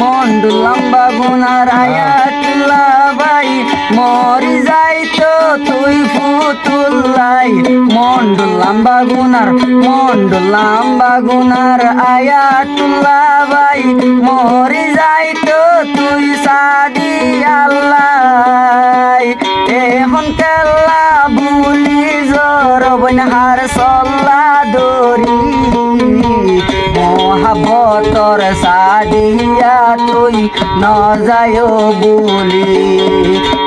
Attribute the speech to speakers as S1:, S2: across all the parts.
S1: মন্ডু লম্বা গুনার আয়াতুল্লাহ ভাই মরি যাইতো তুই ফুতুল্লাই মন্ডু লম্বা গুনার আয়াতুল্লাহ ভাই মরি যাইতো তুই সাদি আল্লাহ এখন কেল্লা বুলি জোর বনহার সল্লা দরি মহাবতর সাদিয়া তুই ন যায় বুলি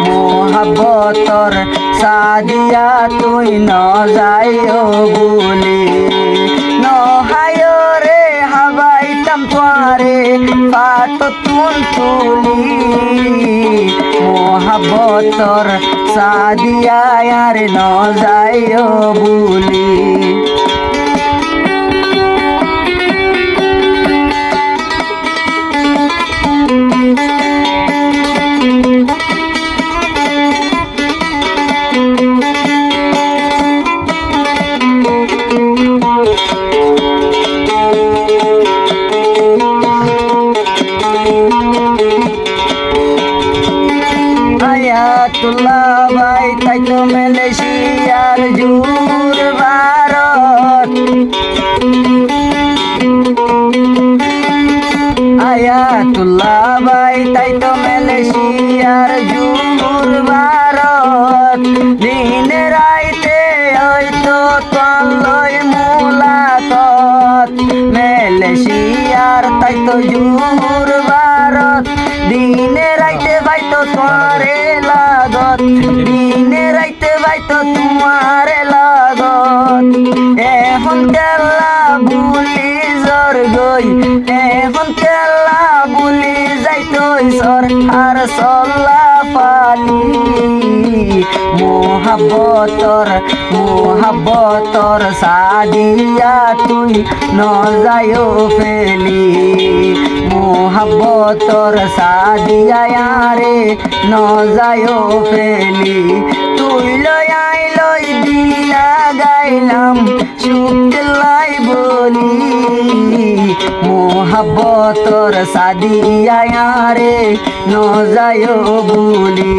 S1: মহাবতর সাদিয়া তুই ন যায় বুলি নহায় রে হাবাইতাম তোয়ারে পাত তুলি মহাবতর সাদিয়া আর ন যায় বুলি আয়াতুল্লাহ ভাই তাই তো মালয়েশিয়ার জুর ভারত আয়াতুল্লাহ ভাই তাই তো মালয়েশিয়ার জুর ভারত দিন রাইতে হয়তো তলয় মুলাকাত মালয়েশিয়ার তাই তো জুর ভারত দিনে রাইতে ভাই তো তোমারে লাগত দিনে রাইতে ভাই তো তোমারে লাগত এখন কেলা বুলি জর গই এখন কেলা বুলি যাইতো সর আর সল্লা পালি মোহাবতর সাদিয়া তুই ন যায় ফেলি মোহাবতর সাদিয়া রে ন যায় ফেলি তুই লই দিয়া গাইলাম শুক্লাই বলি মোহাবতর সাদিয়া রে ন যায় বুলি